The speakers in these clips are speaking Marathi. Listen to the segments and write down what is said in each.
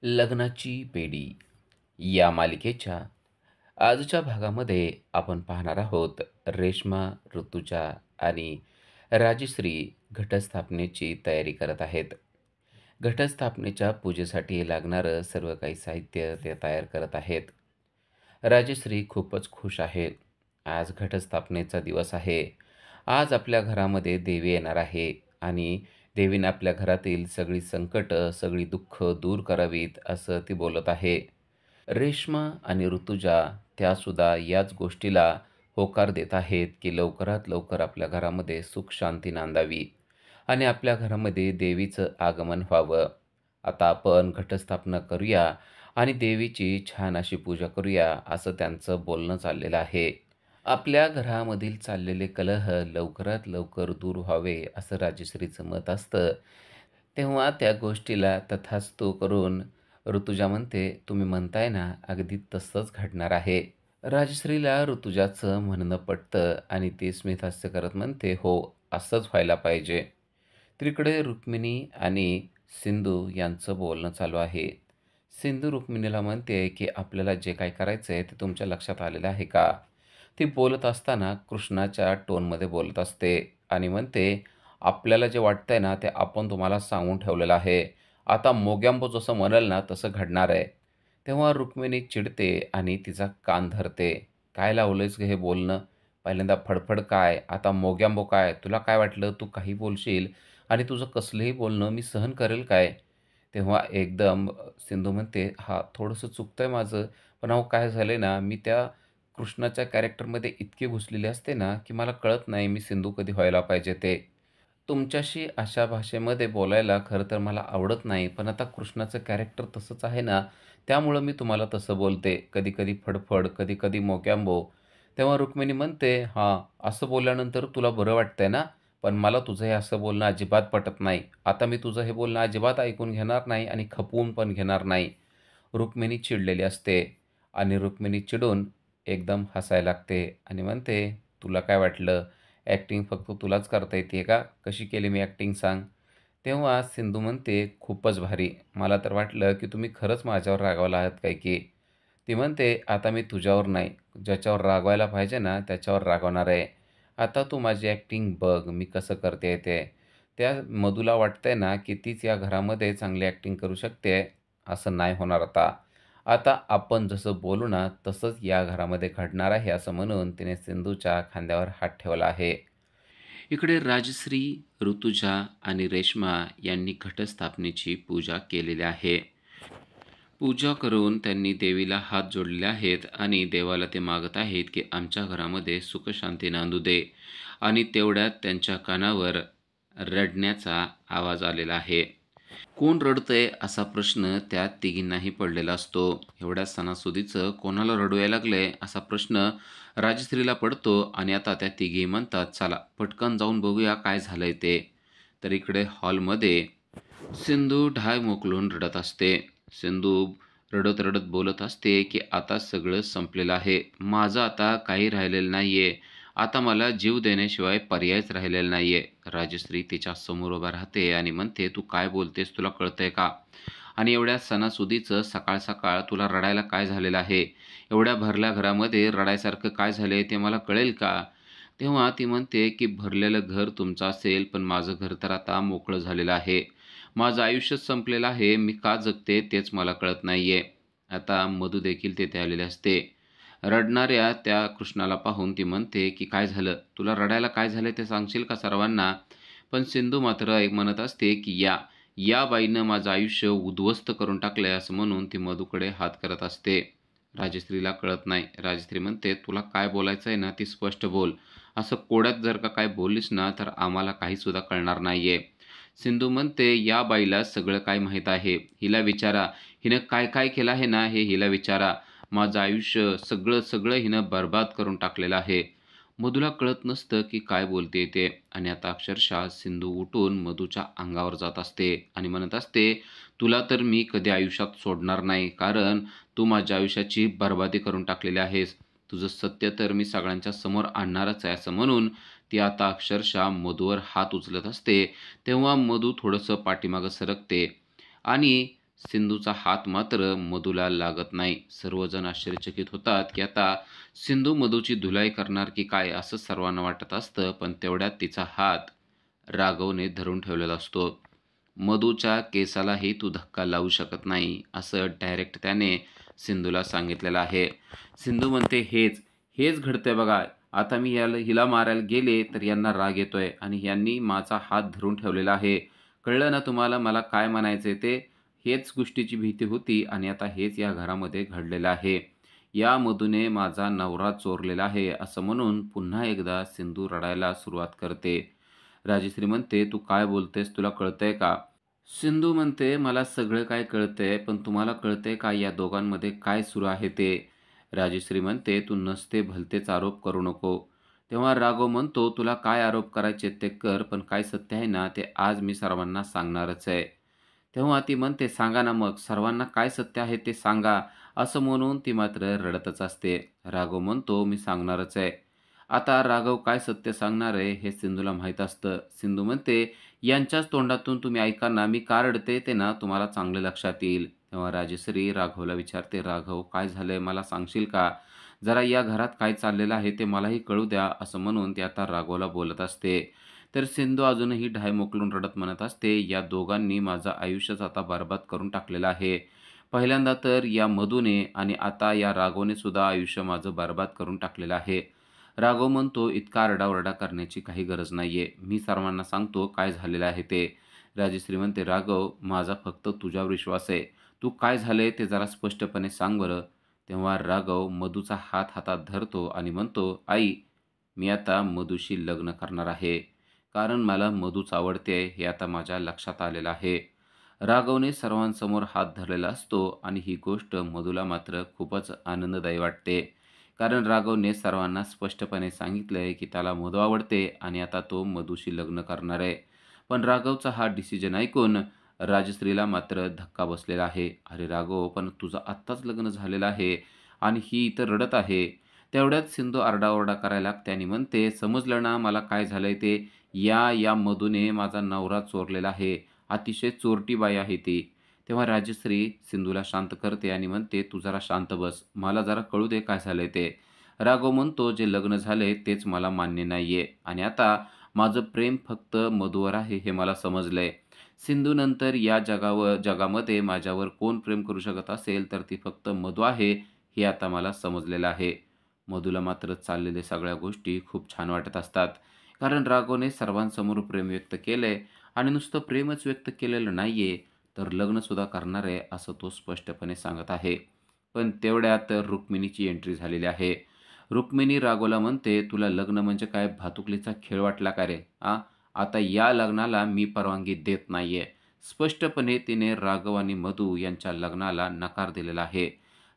लग्नाची बेडी या मालिकेच्या आजच्या भागामध्ये आपण पाहणार आहोत रेश्मा, ऋतुजा आणि राजश्री घटस्थापनेची तयारी करत आहेत. घटस्थापनेच्या पूजेसाठी लागणारं सर्व काही साहित्य ते तयार करत आहेत. राजश्री खूपच खुश आहे. आज घटस्थापनेचा दिवस आहे. आज आपल्या घरामध्ये देवी येणार आहे आणि देवीनं आपल्या घरातील सगळी संकटं, सगळी दुःख दूर करावीत असं ती बोलत आहे. रेश्मा आणि ऋतुजा त्यासुद्धा याच गोष्टीला होकार देत आहेत, की लवकरात लवकर आपल्या घरामध्ये सुख शांती नांदावी आणि आपल्या घरामध्ये देवीचं आगमन व्हावं. आता आपण घटस्थापना करूया आणि देवीची छान अशी पूजा करूया, असं त्यांचं बोलणं चाललेलं आहे. आपल्या घरामधील चाललेले कलह लवकरात लवकर दूर व्हावे, असं राजश्रीचं मत असतं. तेव्हा त्या गोष्टीला तथास्तु करून ऋतुजा म्हणते, "तुम्ही म्हणताय ना, अगदी तसंच घडणार आहे." राजश्रीला ऋतुजाचं म्हणणं पटतं आणि ती स्मितहास्य करत म्हणते, "हो, असंच व्हायला पाहिजे." तिकडे रुक्मिणी आणि सिंधू यांचं बोलणं चालू आहे. सिंधू रुक्मिणीला म्हणते, की "आपल्याला जे काही करायचंय ते तुमच्या लक्षात आलेलं आहे का?" ती बोलत असताना कृष्णाच्या टोनमध्ये बोलत असते आणि म्हणते, "आपल्याला जे वाटतंय ना, ते आपण तुम्हाला सांगून ठेवलेलं आहे. आता मोग्यांबो जसं म्हणेल ना, तसं घडणार आहे." तेव्हा रुक्मिणी चिडते आणि तिचा कान धरते. "काय लावलंयस गं हे बोलणं? पहिल्यांदा फडफड काय, आता मोग्यांबो काय? तुला काय वाटलं तू काही बोलशील आणि तुझं कसलंही बोलणं मी सहन करेल काय?" तेव्हा एकदम सिंधू म्हणते, "हां, थोडंसं चुकतंय माझं, पण अहो काय झालंय ना, मी त्या कृष्णाच्या कॅरेक्टरमध्ये इतकी घुसलेली असते ना, की मला कळत नाही मी सिंधू कधी व्हायला पाहिजे ते. तुमच्याशी अशा भाषेमध्ये बोलायला खरं तर मला आवडत नाही, पण आता कृष्णाचं कॅरेक्टर तसंच आहे ना, त्यामुळं मी तुम्हाला तसं बोलते. कधी-कधी फडफड, कधी-कधी मोक्याम्बो." तेव्हा रुक्मिणी म्हणते, "हां, असं बोलल्यानंतर तुला बरं वाटतंय ना, पण मला तुझं हे असं बोलणं अजिबात पटत नाही. आता मी तुझं हे बोलणं अजिबात ऐकून घेणार नाही आणि खपवून पण घेणार नाही." रुक्मिणी चिडलेली असते आणि रुक्मिणी चिडून एकदम हसायला लागते आणि म्हणते, "तुला काय वाटलं? ॲक्टिंग फक्त तुलाच करता येते का? कशी केली मी ॲक्टिंग सांग?" तेव्हा सिंधू म्हणते, "खूपच भारी. मला तर वाटलं की तुम्ही खरंच माझ्यावर रागावला आहात काय की." ती म्हणते, "आता मी तुझ्यावर नाही, ज्याच्यावर रागवायला पाहिजे ना त्याच्यावर रागवणार आहे. आता तू माझी ॲक्टिंग बघ, मी कसं करते ते." त्या मधूला वाटतंय ना की तीच या घरामध्ये चांगली ॲक्टिंग करू शकते. असं नाही होणार आता. आता आपण जसं बोलू ना, तसंच या घरामध्ये घडणार आहे, असं म्हणून तिने सिंधूच्या खांद्यावर हात ठेवला आहे. इकडे राजश्री, ऋतुजा आणि रेश्मा यांनी घटस्थापनेची पूजा केलेली आहे. पूजा करून त्यांनी देवीला हात जोडलेले आहेत आणि देवाला ते मागत आहेत, की आमच्या घरामध्ये सुखशांती नांदू दे. आणि तेवढ्यात त्यांच्या कानावर रडण्याचा आवाज आलेला आहे. कोण रडतंय असा प्रश्न त्या तिघींनाही पडलेला असतो. एवढ्या सणासुदीचं कोणाला रडू यायला लागलंय असा प्रश्न राजश्रीला पडतो आणि आता त्या तिघी म्हणतात, "चला पटकन जाऊन बघूया काय झालंय ते." तर इकडे हॉलमध्ये सिंधू ढाय मोकलून रडत असते. सिंधू रडत-रडत बोलत असते, की "आता सगळं संपलेलं आहे. माझं आता काही राहिलेलं नाहीये. आता मला जीव देण्याशिवाय पर्यायच राहिलेला नाहीये." राजश्री तिच्या समोर उभा राहते आणि म्हणते, "तू काय बोलतेस? तुला कळतंय का? आणि एवढ्या सणासुदीचं सकाळ-सकाळ तुला रडायला काय झालेलं आहे? एवढ्या भरल्या घरामध्ये रडायसारखं काय झालंय ते मला कळेल का?" तेव्हा ती म्हणते, की "भरलेलं घर तुमचं असेल, पण माझं घर तर आता मोकळं झालेलं आहे. माझं आयुष्यच संपलेलं आहे. मी का जगते तेच मला कळत नाहीये." आता मधू देखील तेथे आलेले असते. रडणाऱ्या त्या कृष्णाला पाहून ती म्हणते, की "काय झालं? तुला रडायला काय झालंय ते सांगशील का सर्वांना?" पण सिंधू मात्र एक म्हणत असते, की या बाईनं माझं आयुष्य उद्ध्वस्त करून टाकलंय," असं म्हणून ती मधूकडे हात करत असते. राजश्रीला कळत नाही. राजश्री म्हणते, "तुला काय बोलायचंय ना, ती स्पष्ट बोल. असं कोड्यात जर का काय बोललीस ना, तर आम्हाला काहीसुद्धा कळणार नाहीये." सिंधू म्हणते, "या बाईला सगळं काय माहीत आहे. हिला विचारा. हिनं काय-काय केलं आहे ना, हे हिला विचारा. माझं आयुष्य सगळं हिनं बरबाद करून टाकलेलं आहे." मधूला कळत नसतं, की काय बोलते ते आणि आता अक्षरशः सिंधू उठून मधूच्या अंगावर जात असते आणि म्हणत असते, "तुला तर मी कधी आयुष्यात सोडणार नाही, कारण तू माझ्या आयुष्याची बरबादी करून टाकलेली आहेस. तुझं सत्य तर मी सगळ्यांच्या समोर आणणारच आहे." असं म्हणून ती आता अक्षरशः मधूवर हात उचलत असते. तेव्हा मधू थोडंसं पाठीमागं सरकते आणि सिंधूचा हात मात्र मधूला लागत नाही. सर्वजण आश्चर्यचकित होतात, की आता सिंधू मधूची धुलाई करणार की काय असं सर्वांना वाटत असतं. पण तेवढ्यात तिचा हात राघवने धरून ठेवलेला असतो. मधूच्या केसालाही तू धक्का लावू शकत नाही, असं डायरेक्ट त्याने सिंधूला सांगितलेलं आहे. सिंधू म्हणते, हेच घडतंय बघा. आता मी हिला मारायला गेले तर यांना राग येतोय आणि यांनी माझा हात धरून ठेवलेला आहे. कळलं ना तुम्हाला मला काय म्हणायचंय ते? हेच गोष्टीची भीती होती आणि आता हेच या घरामध्ये घडलेलं आहे. या मधूने माझा नवरा चोरलेला आहे, असं म्हणून पुन्हा एकदा सिंधू रडायला सुरुवात करते. राजश्री म्हणते, "तू काय बोलतेस? तुला कळतंय का?" सिंधू म्हणते, "मला सगळं काय कळतंय, पण तुम्हाला कळतंय का या दोघांमध्ये काय सुरू आहे ते?" राजश्री म्हणते, "तू नसते भलतेच आरोप करू नको." तेव्हा राघव म्हणतो, "तुला काय आरोप करायचे ते कर, पण काय सत्य आहे ना, ते आज मी सर्वांना सांगणारच आहे." तेव्हा ती म्हणते, "सांगा ना मग, सर्वांना काय सत्य आहे ते सांगा." असं म्हणून ती मात्र रडतच असते. राघव म्हणतो, "मी सांगणारच आहे." आता राघव काय सत्य सांगणार आहे हे सिंधूला माहीत असतं. सिंधू म्हणते, "यांच्याच तोंडातून तुम्ही ऐका ना, मी का रडते ते ना तुम्हाला चांगलं लक्षात येईल." तेव्हा राजश्री राघवला विचारते, "राघव काय झालंय मला सांगशील का? जरा या घरात काय चाललेलं आहे ते मलाही कळू द्या." असं म्हणून ती आता राघवला बोलत असते. तर सिंधू अजूनही ढाय मोकलून रडत म्हणत असते, "या दोघांनी माझं आयुष्यच आता बरबाद करून टाकलेलं आहे. पहिल्यांदा तर या मधूने आणि आता या राघवने सुद्धा आयुष्य माझं बरबाद करून टाकलेलं आहे." राघव म्हणतो, "इतका आरडाओरडा करण्याची काही गरज नाहीये. मी सर्वांना सांगतो काय झालेलं आहे ते." राजश्री म्हणते, "राघव, माझा फक्त तुझ्यावर विश्वास आहे. तू काय झालंय ते जरा स्पष्टपणे सांग बरं." तेव्हा राघव मधूचा हात हातात धरतो आणि म्हणतो, "आई, मी आता मधूशी लग्न करणार आहे. कारण मला मधूच आवडते हे आता माझ्या लक्षात आलेलं आहे." राघवने सर्वांसमोर हात धरलेला असतो आणि ही गोष्ट मधूला मात्र खूपच आनंददायी वाटते. कारण राघवने सर्वांना स्पष्टपणे सांगितलंय की त्याला मधू आवडते आणि आता तो मधूशी लग्न करणार आहे. पण राघवचा हा डिसिजन ऐकून राजश्रीला मात्र धक्का बसलेला आहे. "अरे राघव, पण तुझं आत्ताच लग्न झालेलं आहे आणि ही इथं रडत आहे." तेवढ्यात सिंधू आरडाओरडा करायला लागते आणि म्हणते, "समजलं ना मला काय झालंय ते? या मधूने माझा नवरा चोरलेला आहे. अतिशय चोरटी बाई आहे ती." तेव्हा राजश्री सिंधूला शांत करते आणि म्हणते, "तू जरा शांत बस. मला जरा कळू दे काय झालंय ते." राघव म्हणतो, "जे लग्न झालंय तेच मला मान्य नाहीये आणि आता माझं प्रेम फक्त मधूवर आहे हे मला समजलंय. सिंधूनंतर या जगामध्ये माझ्यावर कोण प्रेम करू शकत असेल तर ती फक्त मधू आहे हे आता मला समजलेलं आहे." मधूला मात्र चाललेल्या सगळ्या गोष्टी खूप छान वाटत असतात. कारण राघवने सर्वांसमोर प्रेम व्यक्त केलंय आणि नुसतं प्रेमच व्यक्त केलेलं नाहीये, तर लग्नसुद्धा करणार आहे असं तो स्पष्टपणे सांगत आहे. पण तेवढ्यात रुक्मिणीची एंट्री झालेली आहे. रुक्मिणी राघवला म्हणते, "तुला लग्न म्हणजे काय भातुकलीचा खेळ वाटला का रे? आ? आता या लग्नाला मी परवानगी देत नाहीये." स्पष्टपणे तिने राघव आणि मधू यांच्या लग्नाला नकार दिलेला आहे.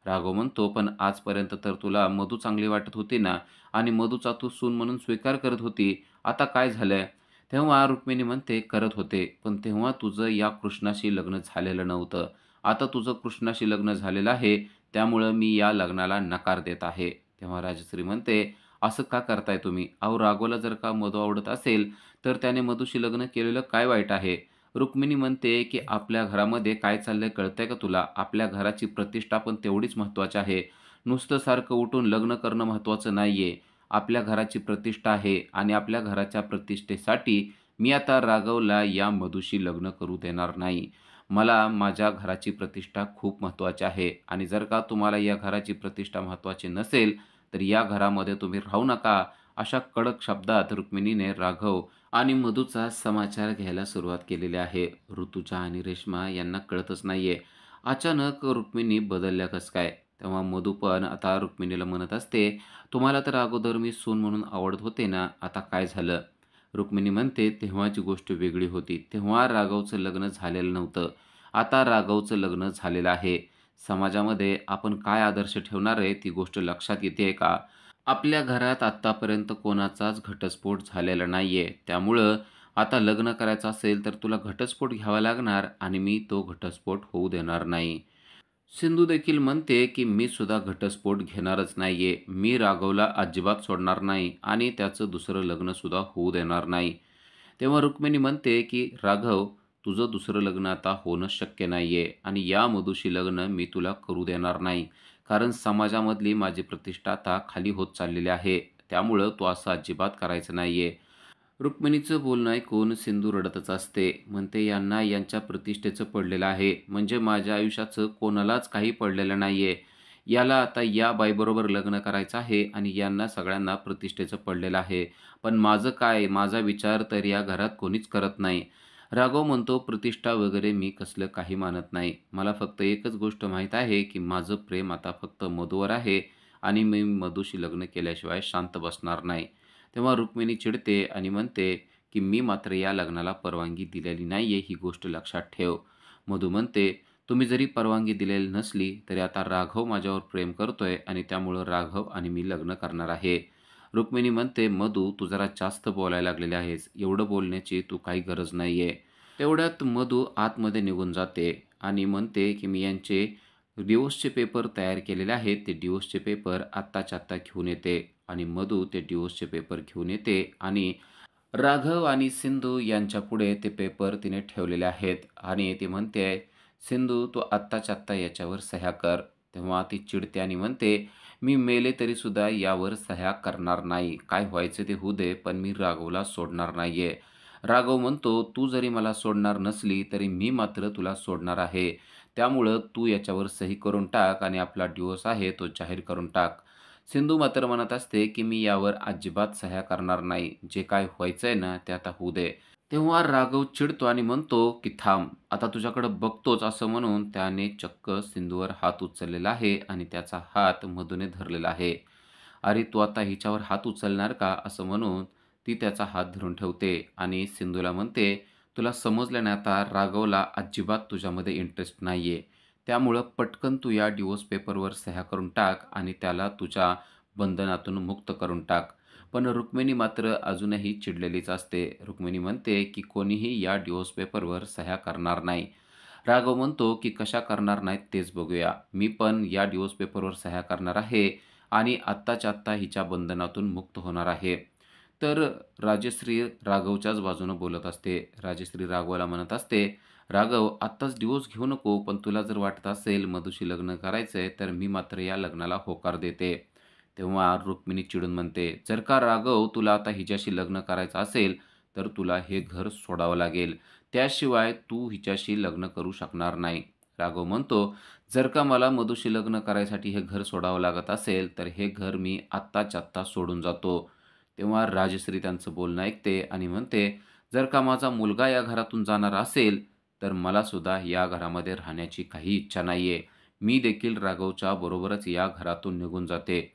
राघव म्हणतो, "पण आजपर्यंत तर तुला मधू चांगली वाटत होती ना आणि मधूचा तू सून म्हणून स्वीकार करत होती. आता काय झालंय?" तेव्हा रुक्मिणी म्हणते, "करत होते, पण तेव्हा तुझं या कृष्णाशी लग्न झालेलं नव्हतं. आता तुझं कृष्णाशी लग्न झालेलं आहे, त्यामुळं मी या लग्नाला नकार देत आहे." तेव्हा राजश्री म्हणते, "असं का करताय तुम्ही? अहो राघवला जर का मधू आवडत असेल, तर त्याने मधूशी लग्न केलेलं काय वाईट आहे?" रुक्मिणी म्हणते, की "आपल्या घरामध्ये काय चाललंय कळतंय का तुला? आपल्या घराची प्रतिष्ठा पण तेवढीच महत्त्वाची आहे. नुसतं सारखं उठून लग्न करणं महत्त्वाचं नाहीये. आपल्या घराची प्रतिष्ठा आहे आणि आपल्या घराच्या प्रतिष्ठेसाठी मी आता राघवला या मधूशी लग्न करू देणार नाही. मला माझ्या घराची प्रतिष्ठा खूप महत्त्वाची आहे आणि जर का तुम्हाला या घराची प्रतिष्ठा महत्त्वाची नसेल, तर या घरामध्ये तुम्ही राहू नका." अशा कडक शब्दात रुक्मिणीने राघव आणि मधूचा समाचार घ्यायला सुरुवात केलेली आहे. ऋतुजा आणि रेश्मा यांना कळतच नाहीये. अचानक रुक्मिणी बदलल्या कसं काय? तेव्हा मधू पण आता रुक्मिणीला म्हणत असते, "तुम्हाला तर अगोदर मी सून म्हणून आवडत होते ना, आता काय झालं?" रुक्मिणी म्हणते, "तेव्हाची गोष्ट वेगळी होती. तेव्हा राघवचं लग्न झालेलं नव्हतं. आता राघवचं लग्न झालेलं आहे. समाजामध्ये आपण काय आदर्श ठेवणार आहे ती गोष्ट लक्षात येतेय का? आपल्या घरात आत्तापर्यंत कोणाचाच घटस्फोट झालेला नाहीये. त्यामुळं आता लग्न करायचं असेल तर तुला घटस्फोट घ्यावा लागणार आणि मी तो घटस्फोट होऊ देणार नाही." सिंधू देखील म्हणते, की "मी सुद्धा घटस्फोट घेणारच नाहीये. मी राघवला अजिबात सोडणार नाही आणि त्याचं दुसरं लग्न सुद्धा होऊ देणार नाही." तेव्हा रुक्मिणी म्हणते, की "राघव, तुझं दुसरं लग्न आता होणं शक्य नाहीये आणि या मधूशी लग्न मी तुला करू देणार नाही. कारण समाजामधली माझी प्रतिष्ठा आता खाली होत चाललेली आहे. त्यामुळं तू असं अजिबात करायचं नाहीये." रुक्मिणीचं बोलणं ऐकून सिंधू रडतच असते. म्हणते, "यांना यांच्या प्रतिष्ठेचं पडलेलं आहे. म्हणजे माझ्या आयुष्याचं कोणालाच काही पडलेलं नाहीये. याला आता या बाईबरोबर लग्न करायचं आहे आणि यांना सगळ्यांना प्रतिष्ठेचं पडलेलं आहे. पण माझं काय? माझा विचार तर या घरात कोणीच करत नाही." राघव म्हणतो, "प्रतिष्ठा वगैरे मी कसलं काही मानत नाही. मला फक्त एकच गोष्ट माहीत आहे, की माझं प्रेम आता फक्त मधूवर आहे आणि मी मधूशी लग्न केल्याशिवाय शांत बसणार नाही." तेव्हा रुक्मिणी चिडते आणि म्हणते, की "मी मात्र या लग्नाला परवानगी दिलेली नाहीये, ही गोष्ट लक्षात ठेव." मधू म्हणते, "तुम्ही जरी परवानगी दिलेली नसली, तरी आता राघव माझ्यावर प्रेम करतोय आणि त्यामुळं राघव आणि मी लग्न करणार आहे." रुक्मिणी म्हणते, "मधू, तू जरा जास्त बोलायला लागलेली आहेस. एवढं बोलण्याची तू काही गरज नाहीये." तेवढ्यात मधू आतमध्ये निघून जाते आणि म्हणते, की "मी यांचे डिव्होर्सचे पेपर तयार केलेले आहेत. ते डिव्होर्सचे पेपर आत्ताच्या आत्ता घेऊन येते." आणि मधू ते डिव्होर्सचे पेपर घेऊन येते आणि राघव आणि सिंधू यांच्यापुढे ते पेपर तिने ठेवलेले आहेत आणि ती म्हणते, "सिंधू, तू आत्ताच्या आत्ता याच्यावर सह्या कर." तेव्हा ती चिडते आणि म्हणते, "मी मेले तरीसुद्धा यावर सह्या करणार नाही. काय व्हायचं ते होऊ दे, पण मी राघवला सोडणार नाहीये." राघव म्हणतो, "तू जरी मला सोडणार नसली, तरी मी मात्र तुला सोडणार आहे. त्यामुळं तू याच्यावर सही करून टाक आणि आपला डिव्होर्स आहे तो जाहीर करून टाक." सिंधू मात्र म्हणत असते, की "मी यावर अजिबात सह्या करणार नाही. जे काय व्हायचंय ना, ते आता होऊ दे." तेव्हा राघव चिडतो आणि म्हणतो, की "थांब, आता तुझ्याकडं बघतोच." असं म्हणून त्याने चक्क सिंधूवर हात उचललेला आहे आणि त्याचा हात मधूने धरलेला आहे. "अरे, तू आता हिच्यावर हात उचलणार का?" असं म्हणून ती त्याचा हात धरून ठेवते आणि सिंधूला म्हणते, "तुला समजलं ना आता, राघवला अजिबात तुझ्यामध्ये इंटरेस्ट नाहीये. त्यामुळं पटकन तू या डिव्होर्स पेपरवर सह्या करून टाक आणि त्याला तुझ्या बंधनातून मुक्त करून टाक." पण रुक्मिणी मात्र अजूनही चिडलेलीच असते. रुक्मिणी म्हणते, की "कोणीही या डिव्होर्स पेपरवर सह्या करणार नाही." राघव म्हणतो, की "कशा करणार नाहीत तेच बघूया. मी पण या डिव्होर्स पेपरवर सह्या करणार आहे आणि आत्ताच्या आत्ता हिच्या बंधनातून मुक्त होणार आहे." तर राजश्री राघवच्याच बाजूनं बोलत असते. राजश्री राघवाला म्हणत असते, "राघव, आत्ताच डिव्होर्स घेऊ नको, पण तुला जर वाटत असेल मधूशी लग्न करायचंय, तर मी मात्र या लग्नाला होकार देते." तेव्हा रुक्मिणी चिडून म्हणते, "जर का राघव तुला आता हिच्याशी लग्न करायचं असेल, तर तुला हे घर सोडावं लागेल. त्याशिवाय तू हिच्याशी लग्न करू शकणार नाही." राघव म्हणतो, "जर का मला मधूशी लग्न करायसाठी हे घर सोडावं लागत असेल, तर हे घर मी आत्ताच्या आत्ता सोडून जातो." तेव्हा राजश्री त्यांचं बोलणं ऐकते आणि म्हणते, "जर का माझा मुलगा या घरातून जाणार असेल, तर मला सुद्धा या घरामध्ये राहण्याची काही इच्छा नाहीये. मी देखील राघवच्या बरोबरच या घरातून निघून जाते."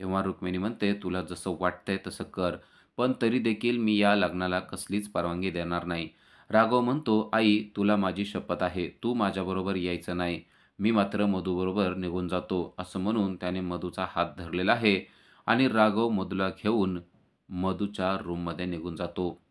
तेव्हा रुक्मिणी म्हणते, "तुला जसं वाटतंय तसं कर, पण तरी देखील मी या लग्नाला कसलीच परवानगी देणार नाही." राघव म्हणतो, "आई, तुला माझी शपथ आहे, तू माझ्याबरोबर यायचं नाही. मी मात्र मधूबरोबर निघून जातो." असं म्हणून त्याने मधूचा हात धरलेला आहे आणि राघव मधूला घेऊन मधूच्या रूममध्ये निघून जातो.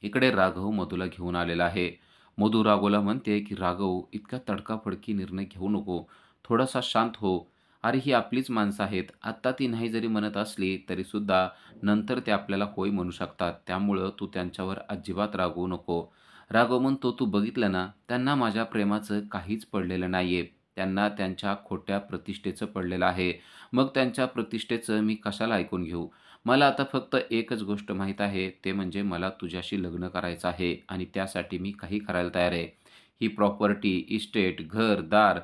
इकडे राघव मधूला घेऊन आलेला आहे. मधू राघवला म्हणते, की "राघव, इतका तडकाफडकी निर्णय घेऊ नको. थोडासा शांत हो. अरे, ही आपलीच माणसं आहेत. आत्ता ती नाही जरी म्हणत असली, तरीसुद्धा नंतर ते आपल्याला होय म्हणू शकतात. त्यामुळं तू त्यांच्यावर अजिबात रागवू नको." राघव म्हणतो, "तू बघितलं ना, त्यांना माझ्या प्रेमाचं काहीच पडलेलं नाहीये. त्यांना त्यांच्या खोट्या प्रतिष्ठेचं पडलेलं आहे. मग त्यांच्या प्रतिष्ठेचं मी कशाला ऐकून घेऊ? मला आता फक्त एकच गोष्ट माहीत आहे, ते म्हणजे मला तुझ्याशी लग्न करायचं आहे आणि त्यासाठी मी काही करायला तयार आहे. ही प्रॉपर्टी, इस्टेट, घर-दार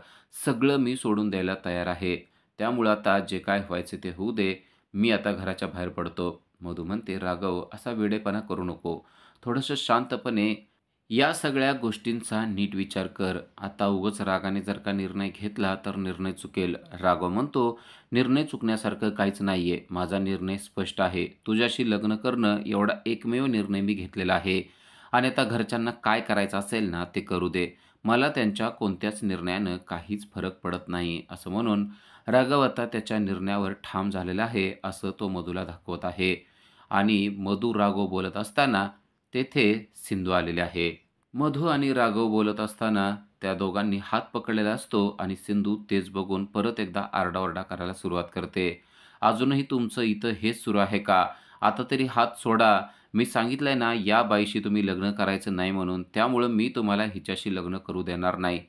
सगळं मी सोडून द्यायला तयार आहे. त्यामुळं आता जे काय व्हायचं ते होऊ दे. मी आता घराच्या बाहेर पडतो." मधू म्हणते, "राघव, असा वेडेपणा करू नको. थोडंसं शांतपणे या सगळ्या गोष्टींचा नीट विचार कर. आता उगाच रागाने जर का निर्णय घेतला, तर निर्णय चुकेल." राघव म्हणतो, "निर्णय चुकण्यासारखं काहीच नाहीये. माझा निर्णय स्पष्ट आहे. तुझ्याशी लग्न करणं एवढा एकमेव निर्णय मी घेतलेला आहे आणि आता घरच्यांना काय करायचं असेल ना, ते करू दे. मला त्यांच्या कोणत्याच निर्णयानं काहीच फरक पडत नाही." असं म्हणून राघव आता त्याच्या निर्णयावर ठाम झालेला आहे, असं तो मधूला दाखवत आहे. आणि मधू राघव बोलत असताना तेथे सिंधू आलेले आहे. मधू आणि राघव बोलत असताना त्या दोघांनी हात पकडलेला असतो आणि सिंधू तेच बघून परत एकदा आरडाओरडा करायला सुरुवात करते. "अजूनही तुमचं इथं हेच सुरू आहे का? आता तरी हात सोडा. मी सांगितलंय ना, या बाईशी तुम्ही लग्न करायचं नाही म्हणून. त्यामुळं मी तुम्हाला हिच्याशी लग्न करू देणार नाही."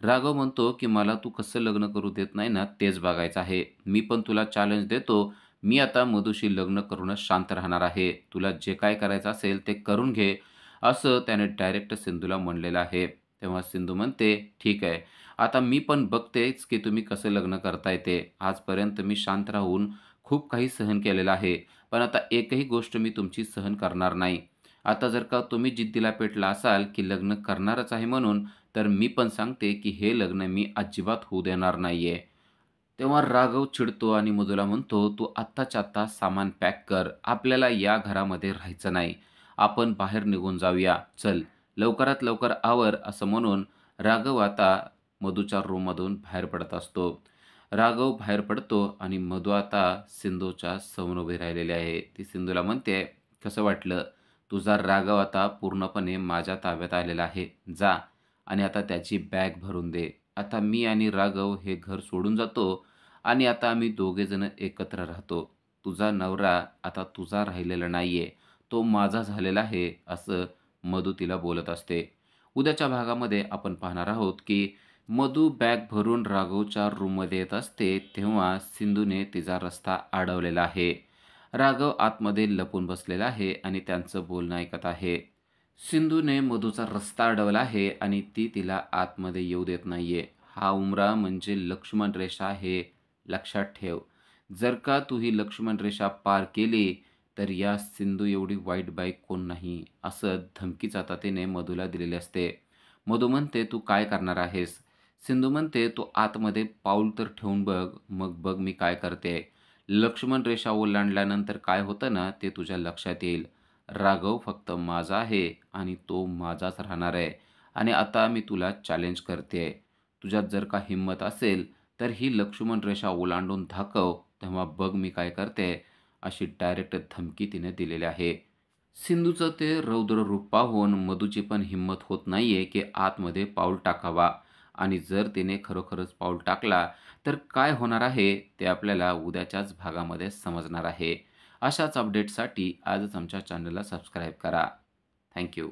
राघव म्हणतो, की "मला तू कसं लग्न करू देत नाही ना, तेच बघायचं आहे. मी पण तुला चॅलेंज देतो. मी आता मधूशी लग्न करूनच शांत राहणार आहे. तुला जे काय करायचं असेल ते करून घे." असं त्याने डायरेक्ट सिंधूला म्हणलेलं आहे. तेव्हा सिंधू म्हणते, "ठीक आहे. आता मी पण बघतेच, की तुम्ही कसं लग्न करताय ते. आजपर्यंत मी शांत राहून खूप काही सहन केलेलं आहे. पण आता एकही गोष्ट मी तुमची सहन करणार नाही. आता जर का तुम्ही जिद्दीला पेटला असाल, की लग्न करणारच आहे म्हणून, तर मी पण सांगते, की हे लग्न मी अजिबात होऊ देणार नाहीये." तेव्हा राघव चिडतो आणि मधूला म्हणतो, "तू आत्ताच्या आत्ता सामान पॅक कर. आपल्याला या घरामध्ये राहायचं नाही. आपण बाहेर निघून जाऊया. चल, लवकरात लवकर आवर." असं म्हणून राघव आता मधूच्या रूममधून बाहेर पडत असतो. राघव बाहेर पडतो आणि मधू आता सिंधूच्या समोर उभी राहिलेली आहे. ती सिंधूला म्हणते, "कसं वाटलं? तुझा राघव आता पूर्णपणे माझ्या ताब्यात आलेला आहे. जा आणि आता त्याची बॅग भरून दे. आता मी आणि राघव हे घर सोडून जातो आणि आता आम्ही दोघेजण एकत्र राहतो. तुझा नवरा आता तुझा राहिलेला नाहीये. तो माझा झालेला आहे." असं मधू तिला बोलत असते. उद्याच्या भागामध्ये आपण पाहणार आहोत, की मधू बॅग भरून राघवच्या रूममध्ये येत असते, तेव्हा सिंधूने तिचा रस्ता अडवलेला आहे. राघव आतमध्ये लपून बसलेला आहे आणि त्यांचं बोलणं ऐकत आहे. सिंधूने मधूचा रस्ता अडवला आहे आणि ती तिला आतमध्ये येऊ देत नाहीये. हा उंबरा म्हणजे लक्ष्मण रेषा आहे, लक्षात ठेव. जर का तू ही लक्ष्मण रेषा पार केली, तर या सिंधू एवढी वाईट बाई कोण नाही, असं धमकीच आता तिने मधूला दिलेली असते. मधू म्हणते, "तू काय करणार आहेस?" सिंधू म्हणते, "तू आतमध्ये पाऊल तर ठेवून बघ, मग बघ मी काय करते. लक्ष्मण रेषा ओलांडल्यानंतर काय होतं ना, ते तुझ्या लक्षात येईल. राघव फक्त माझा आहे आणि तो माझाच राहणार आहे आणि आता मी तुला चॅलेंज करतेय. तुझ्यात जर का हिंमत असेल, तर ही लक्ष्मण रेषा ओलांडून दाखव, तेव्हा बघ मी काय करते." अशी डायरेक्ट धमकी तिने दिलेली आहे. सिंधूचं ते रौद्र रूप पाहून मधूची पण हिंमत होत नाहीये, की आतमध्ये पाऊल टाकावा आणि जर तिने खरोखरच पाऊल टाकला, तर काय होणार आहे ते आपल्याला उद्याच्याच भागामध्ये समजणार आहे. अशाच अपडेट्ससाठी आजच आमच्या चॅनलला सबस्क्राईब करा. Thank you.